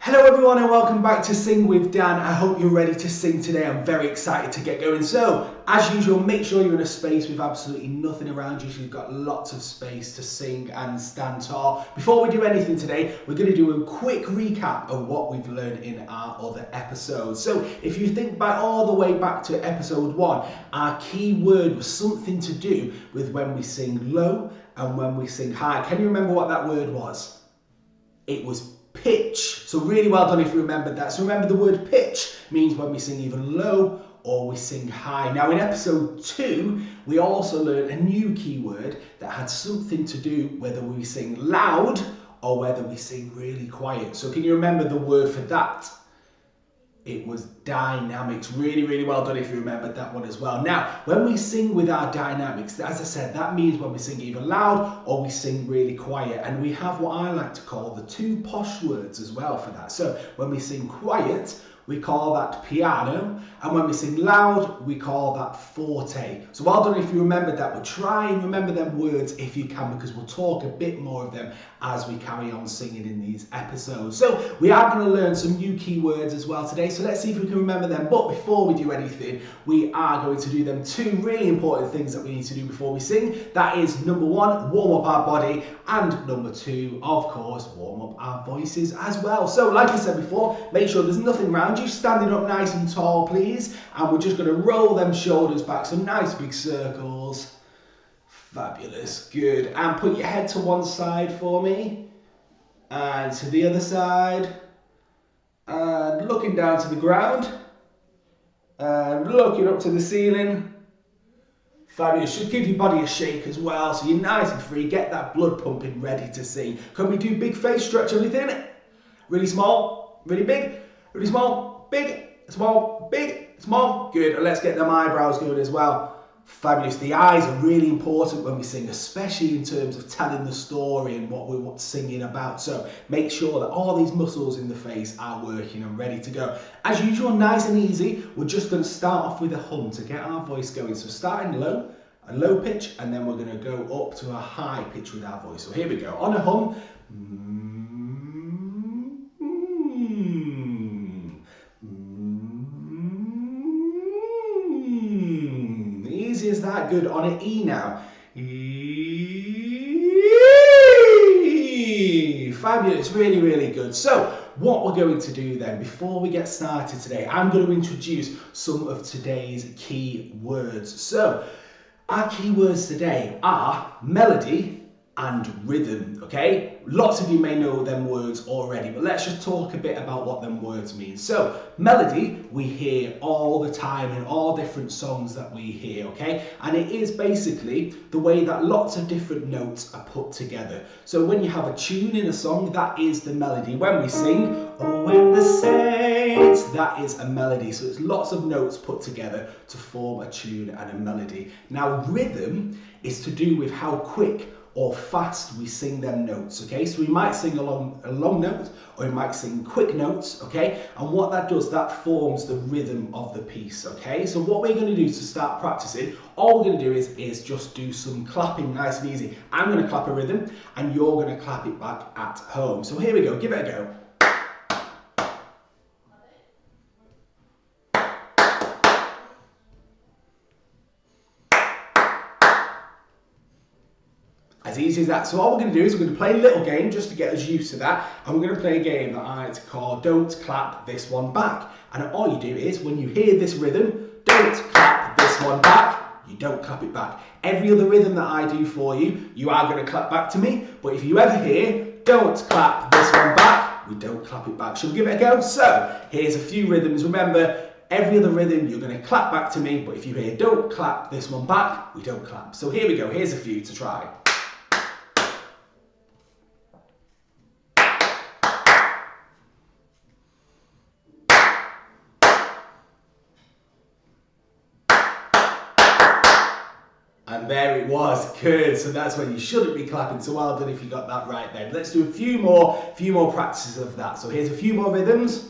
Hello everyone and welcome back to Sing with Dan. I hope you're ready to sing today. I'm very excited to get going. So, as usual, make sure you're in a space with absolutely nothing around you so you've got lots of space to sing and stand tall. Before we do anything today, we're going to do a quick recap of what we've learned in our other episodes. So, if you think back all the way back to episode 1, our key word was something to do with when we sing low and when we sing high. Can you remember what that word was? It was pitch. So really well done if you remembered that. So remember, the word pitch means when we sing even low or we sing high. Now in episode 2, we also learned a new keyword that had something to do whether we sing loud or whether we sing really quiet. So can you remember the word for that? It was dynamics. Really well done if you remembered that one as well. Now, when we sing with our dynamics, as I said, that means when we sing either loud or we sing really quiet. And we have what I like to call the 2 posh words as well for that. So when we sing quiet, we call that piano, and when we sing loud, we call that forte. So well done if you remembered that, but try and remember them words if you can, because we'll talk a bit more of them as we carry on singing in these episodes. So we are going to learn some new keywords as well today, so let's see if we can remember them. But before we do anything, we are going to do them 2 really important things that we need to do before we sing. That is, number 1, warm up our body, and number 2, of course, warm up our voices as well. So like I said before, make sure there's nothing around you, standing up nice and tall please, and we're just going to roll them shoulders back, so nice big circles. Fabulous, good. And put your head to one side for me, and to the other side, and looking down to the ground, and looking up to the ceiling. Fabulous. Should give your body a shake as well, so you're nice and free. Get that blood pumping, ready to sing. Can we do big face stretch? Everything? Really small, really big, really small, big, small, big, small. Good. And let's get them eyebrows going as well. Fabulous. The eyes are really important when we sing, especially in terms of telling the story and what we're singing about. So make sure that all these muscles in the face are working and ready to go. As usual, nice and easy, we're just going to start off with a hum to get our voice going. So starting low, a low pitch, and then we're going to go up to a high pitch with our voice. So here we go. On a hum. Easy as that. Good. On an E now. Fabulous. Really good. So what we're going to do then, before we get started today, I'm going to introduce some of today's key words. So our key words today are melody and rhythm, okay? Lots of you may know them words already, but let's just talk a bit about what them words mean. So, melody, we hear all the time in all different songs that we hear, okay? And it is basically the way that lots of different notes are put together. So when you have a tune in a song, that is the melody. When we sing, oh, when the saints, that is a melody. So it's lots of notes put together to form a tune and a melody. Now, rhythm is to do with how quick or fast we sing them notes, okay? So we might sing a long note, or we might sing quick notes, okay? And what that does, that forms the rhythm of the piece, okay? So what we're going to do to start practicing, all we're going to do is just do some clapping, nice and easy. I'm going to clap a rhythm, and you're going to clap it back at home. So here we go, give it a go. As easy as that. So all we're going to do is we're going to play a little game just to get us used to that, and we're going to play a game that I like to call Don't Clap This One Back. And all you do is, when you hear this rhythm, don't clap this one back, you don't clap it back. Every other rhythm that I do for you, you are going to clap back to me, but if you ever hear don't clap this one back, we don't clap it back. Shall we give it a go? So here's a few rhythms. Remember, every other rhythm you're going to clap back to me, but if you hear don't clap this one back, we don't clap. So here we go. Here's a few to try. And there it was. Good. So that's when you shouldn't be clapping. So well done if you got that right then. Let's do a few more practices of that. So here's a few more rhythms.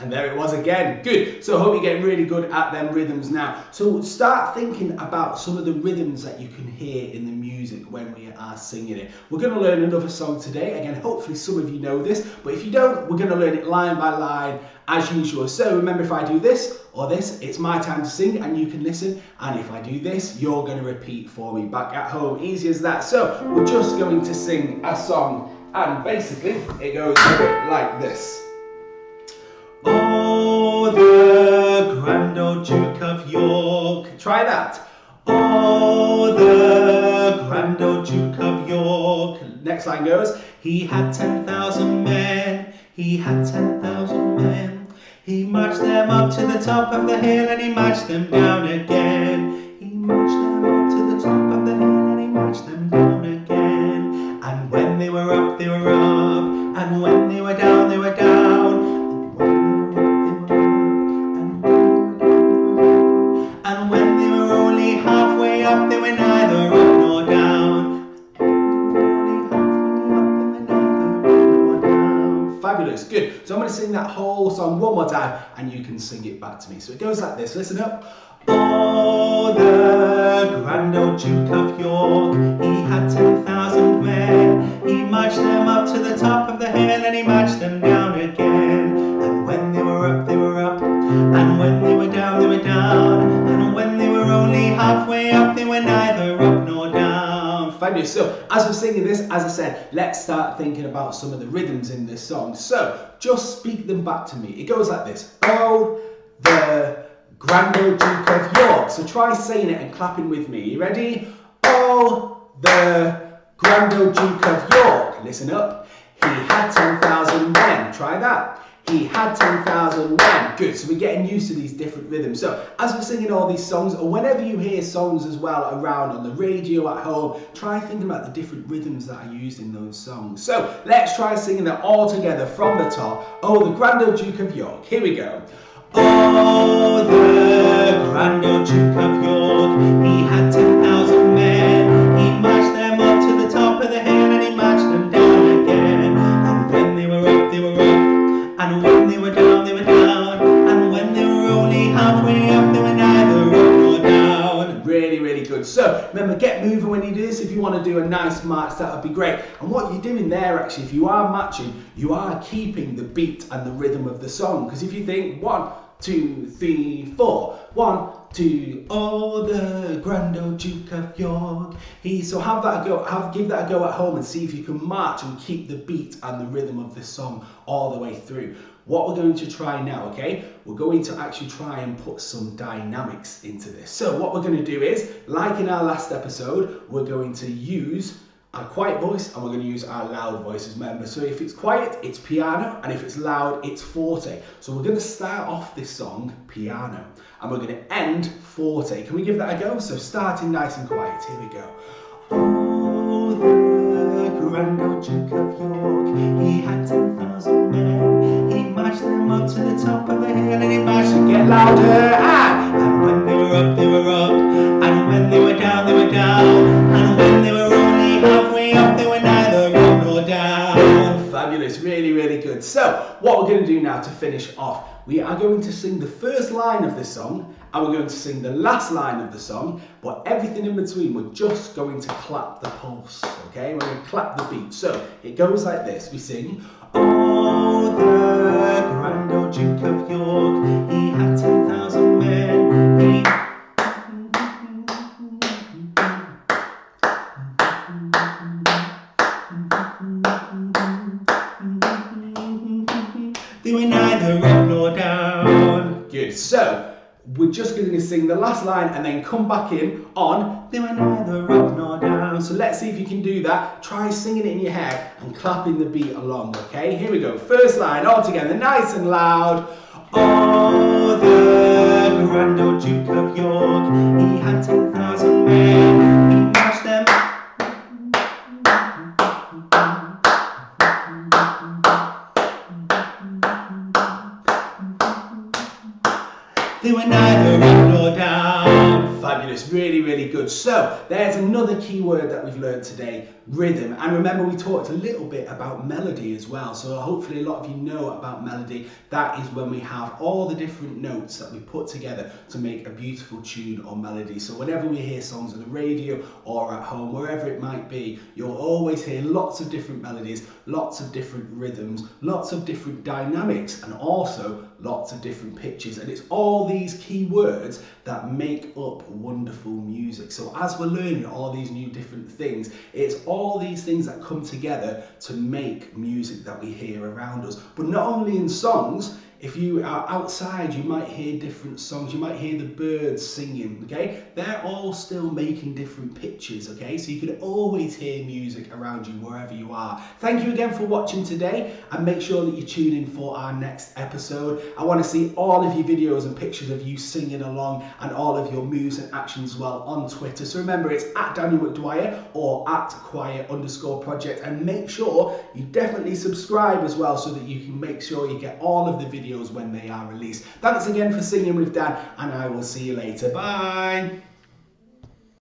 And there it was again. Good. So I hope you're getting really good at them rhythms now. So start thinking about some of the rhythms that you can hear in the music when we are singing it. We're going to learn another song today. Again, hopefully some of you know this, but if you don't, we're going to learn it line by line as usual. So remember, if I do this or this, it's my time to sing and you can listen. And if I do this, you're going to repeat for me back at home. Easy as that. So we're just going to sing a song, and basically it goes a bit like this. Oh, the grand old Duke of York. Try that. Oh, the grand old Duke of York. Next line goes, he had 10,000 men. He had 10,000 men. He marched them up to the top of the hill and he marched them down again. He marched them up to the top of the hill and he marched them down again. And when they were up, they were up. And when they were down, they were down. And when they were only halfway up, they were neither up nor down. Fabulous, good. So I'm going to sing that whole song one more time and you can sing it back to me. So it goes like this, listen up. Oh, the grand old Duke of York, he had 10,000 men. He marched them up to the top of the hill and he marched them down again. And when they were up, they were up. And when they were down, they were down. And when they were only halfway up, they were neither up nor down. Fabulous. So as we're singing this, as I said, let's start thinking about some of the rhythms in this song. So just speak them back to me. It goes like this. Oh, the grand old Duke of York. So try saying it and clapping with me. You ready? Oh, the grand old Duke of York. Listen up. He had 10,000 men. Try that. He had 10,000 men. Good. So we're getting used to these different rhythms. So as we're singing all these songs, or whenever you hear songs as well around on the radio at home, try thinking about the different rhythms that are used in those songs. So let's try singing them all together from the top. Oh, the grand old Duke of York. Here we go. Oh, the grand old Duke of York, he had 10,000 men. He marched them up to the top of the hill and he marched them down again. And when they were up, they were up. And when they were down, they were down. And when they were only halfway up, they were neither up nor down. Really, really good. So remember, get moving when you do this. If you want to do a nice march, that would be great. And what you're doing there, actually, if you are marching, you are keeping the beat and the rhythm of the song. Because if you think 1, 2, 3, 4, 1, 2, oh, the grand old Duke of York. So have that a go. Give that a go at home and see if you can march and keep the beat and the rhythm of the song all the way through. What we're going to try now, okay? We're going to actually try and put some dynamics into this. So what we're going to do is, like in our last episode, we're going to use our quiet voice and we're going to use our loud voices, remember. So if it's quiet, it's piano, and if it's loud, it's forte. So we're going to start off this song piano and we're going to end forte. Can we give that a go? So starting nice and quiet, here we go. Oh, the grand old Duke of York, he had 10,000 men. He marched them up to the top of the hill and he marched and get louder. And when they were up, they were up. And when they were down, they were down. And when they were halfway up, they were neither up nor down. Fabulous, really, really good. So what we're going to do now to finish off, we are going to sing the first line of the song and we're going to sing the last line of the song, but everything in between, we're just going to clap the pulse, okay? We're going to clap the beat. So it goes like this. We sing, oh, the grand old Duke of York, he had 10,000 men. They were neither up nor down. Good. So we're just going to sing the last line and then come back in on they were neither up nor down. So let's see if you can do that. Try singing it in your head and clapping the beat along, okay? Here we go. First line all together, nice and loud. Oh, the grand old Duke of York, he had 10,000 men. He marched them they were neither up nor down. Fabulous. it's really, really good. So there's another key word that we've learned today, rhythm. And remember, we talked a little bit about melody as well. So hopefully a lot of you know about melody. That is when we have all the different notes that we put together to make a beautiful tune or melody. So whenever we hear songs on the radio or at home, wherever it might be, you'll always hear lots of different melodies, lots of different rhythms, lots of different dynamics, and also lots of different pitches. And it's all these key words that make up wonderful music. So as we're learning all these new different things, it's all these things that come together to make music that we hear around us. But not only in songs, if you are outside, you might hear different songs. You might hear the birds singing, okay? They're all still making different pitches, okay? So you can always hear music around you wherever you are. Thank you again for watching today, and make sure that you tune in for our next episode. I want to see all of your videos and pictures of you singing along and all of your moves and actions as well on Twitter. So remember, it's at Daniel McDwyer or at choir_project, and make sure you definitely subscribe as well so that you can make sure you get all of the videos when they are released. Thanks again for singing with Dan, and I will see you later. Bye.